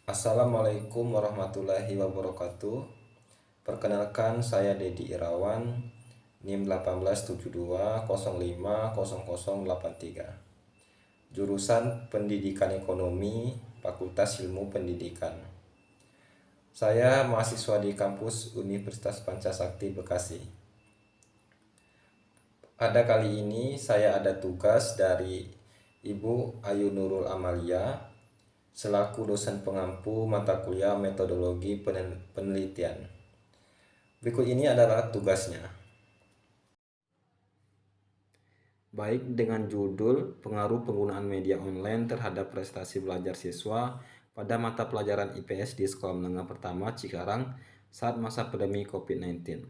Assalamualaikum warahmatullahi wabarakatuh. Perkenalkan, saya Dedi Irawan, NIM 1872050083. Jurusan Pendidikan Ekonomi, Fakultas Ilmu Pendidikan. Saya mahasiswa di kampus Universitas Pancasakti Bekasi. Pada kali ini saya ada tugas dari Ibu Ayu Nurul Amalia selaku dosen pengampu mata kuliah metodologi penelitian. Berikut ini adalah tugasnya. Baik, dengan judul Pengaruh Penggunaan Media Online terhadap Prestasi Belajar Siswa pada mata pelajaran IPS di Sekolah Menengah Pertama Cikarang saat masa pandemi COVID-19.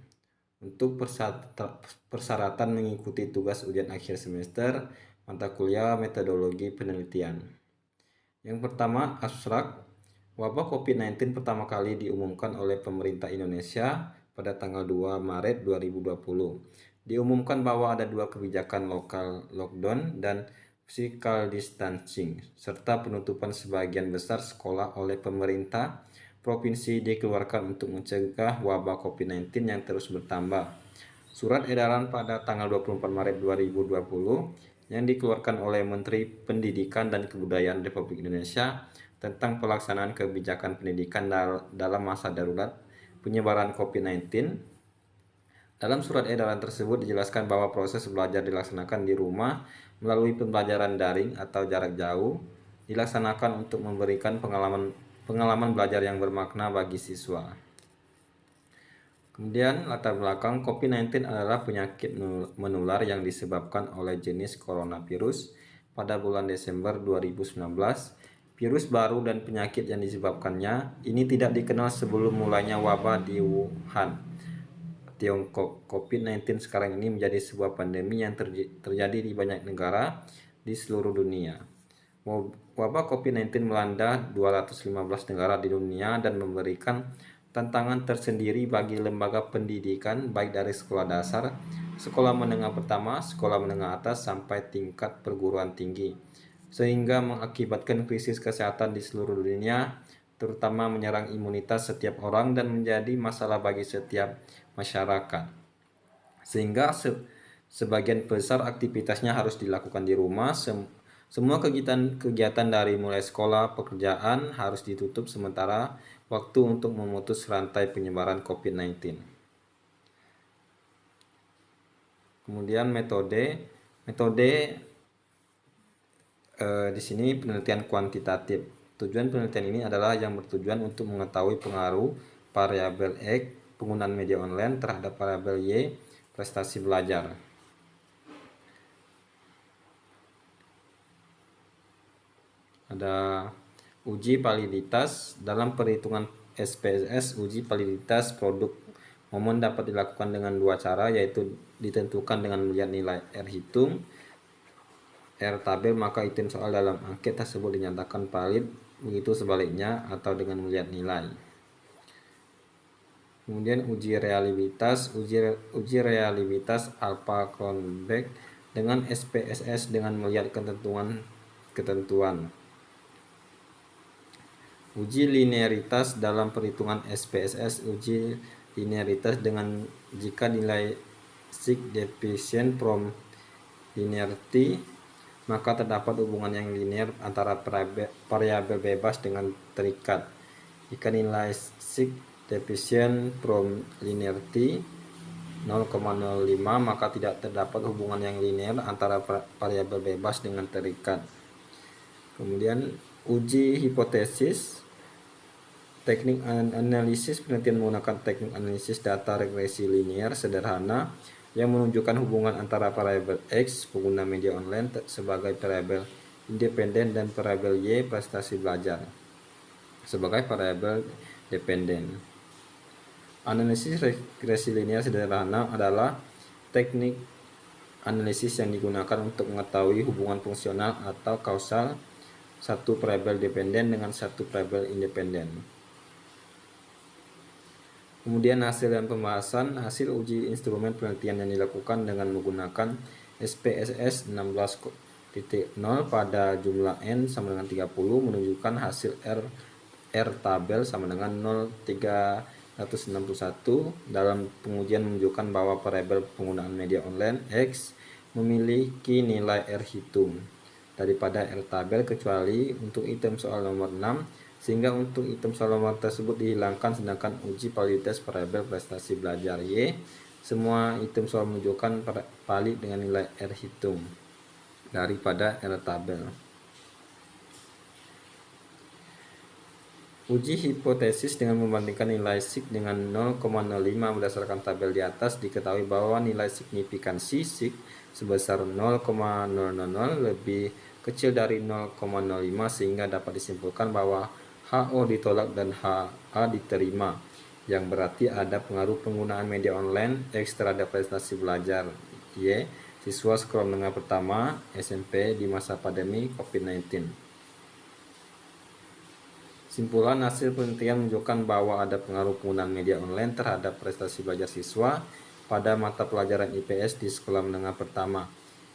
Untuk persyaratan mengikuti tugas ujian akhir semester mata kuliah metodologi penelitian. Yang pertama, abstrak. Wabah COVID-19 pertama kali diumumkan oleh pemerintah Indonesia pada tanggal 2 Maret 2020. Diumumkan bahwa ada dua kebijakan lokal lockdown dan physical distancing, serta penutupan sebagian besar sekolah oleh pemerintah provinsi dikeluarkan untuk mencegah wabah COVID-19 yang terus bertambah. Surat edaran pada tanggal 24 Maret 2020 yang dikeluarkan oleh Menteri Pendidikan dan Kebudayaan Republik Indonesia tentang pelaksanaan kebijakan pendidikan dalam masa darurat penyebaran COVID-19. Dalam surat edaran tersebut dijelaskan bahwa proses belajar dilaksanakan di rumah melalui pembelajaran daring atau jarak jauh, dilaksanakan untuk memberikan pengalaman belajar yang bermakna bagi siswa. Kemudian latar belakang COVID-19 adalah penyakit menular yang disebabkan oleh jenis coronavirus pada bulan Desember 2019. Virus baru dan penyakit yang disebabkannya ini tidak dikenal sebelum mulainya wabah di Wuhan, Tiongkok. COVID-19 sekarang ini menjadi sebuah pandemi yang terjadi di banyak negara di seluruh dunia. Wabah COVID-19 melanda 215 negara di dunia dan memberikan tantangan tersendiri bagi lembaga pendidikan baik dari sekolah dasar, sekolah menengah pertama, sekolah menengah atas sampai tingkat perguruan tinggi, sehingga mengakibatkan krisis kesehatan di seluruh dunia, terutama menyerang imunitas setiap orang dan menjadi masalah bagi setiap masyarakat. Sehingga sebagian besar aktivitasnya harus dilakukan di rumah. Semua kegiatan dari mulai sekolah, pekerjaan harus ditutup sementara waktu untuk memutus rantai penyebaran COVID-19. Kemudian metode di sini penelitian kuantitatif. Tujuan penelitian ini adalah yang bertujuan untuk mengetahui pengaruh variabel X penggunaan media online terhadap variabel Y prestasi belajar. Ada uji validitas. Dalam perhitungan SPSS, uji validitas produk momen dapat dilakukan dengan dua cara, yaitu ditentukan dengan melihat nilai R hitung, R tabel, maka item soal dalam angket tersebut dinyatakan valid, begitu sebaliknya, atau dengan melihat nilai. Kemudian uji reliabilitas alpha Cronbach dengan SPSS dengan melihat ketentuan. Uji linearitas dalam perhitungan SPSS. Uji linearitas dengan jika nilai sig deficient from linearity, maka terdapat hubungan yang linear antara variabel bebas dengan terikat. Jika nilai sig deficient from linearity 0,05, maka tidak terdapat hubungan yang linear antara variabel bebas dengan terikat. Kemudian uji hipotesis. Teknik analisis penelitian menggunakan teknik analisis data regresi linear sederhana yang menunjukkan hubungan antara variabel X pengguna media online sebagai variabel independen dan variabel Y prestasi belajar sebagai variabel dependen. Analisis regresi linear sederhana adalah teknik analisis yang digunakan untuk mengetahui hubungan fungsional atau kausal satu variabel dependen dengan satu variabel independen. Kemudian hasil dan pembahasan. Hasil uji instrumen penelitian yang dilakukan dengan menggunakan SPSS 16.0 pada jumlah N sama dengan 30 menunjukkan hasil R tabel sama dengan 0,361. Dalam pengujian menunjukkan bahwa variabel penggunaan media online X memiliki nilai R hitung daripada R tabel kecuali untuk item soal nomor 6, sehingga untuk item soal nomor tersebut dihilangkan, sedangkan uji validitas variabel prestasi belajar Y semua item soal menunjukkan valid dengan nilai R hitung daripada R tabel. Uji hipotesis dengan membandingkan nilai SIG dengan 0,05 berdasarkan tabel di atas. Diketahui bahwa nilai signifikansi SIG sebesar 0,000 lebih kecil dari 0,05 sehingga dapat disimpulkan bahwa HO ditolak dan HA diterima, yang berarti ada pengaruh penggunaan media online X terhadap prestasi belajar Y siswa sekolah menengah pertama SMP di masa pandemi COVID-19. Simpulan hasil penelitian menunjukkan bahwa ada pengaruh penggunaan media online terhadap prestasi belajar siswa pada mata pelajaran IPS di sekolah menengah pertama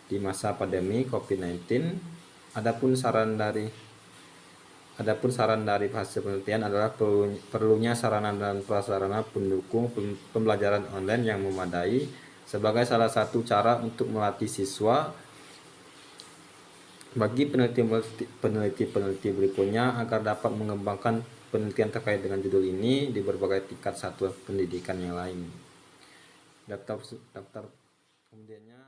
di masa pandemi COVID-19. Adapun saran dari hasil penelitian adalah perlunya sarana dan prasarana pendukung pembelajaran online yang memadai sebagai salah satu cara untuk melatih siswa. Bagi peneliti berikutnya agar dapat mengembangkan penelitian terkait dengan judul ini di berbagai tingkat satuan pendidikan yang lain. Daftar kemudiannya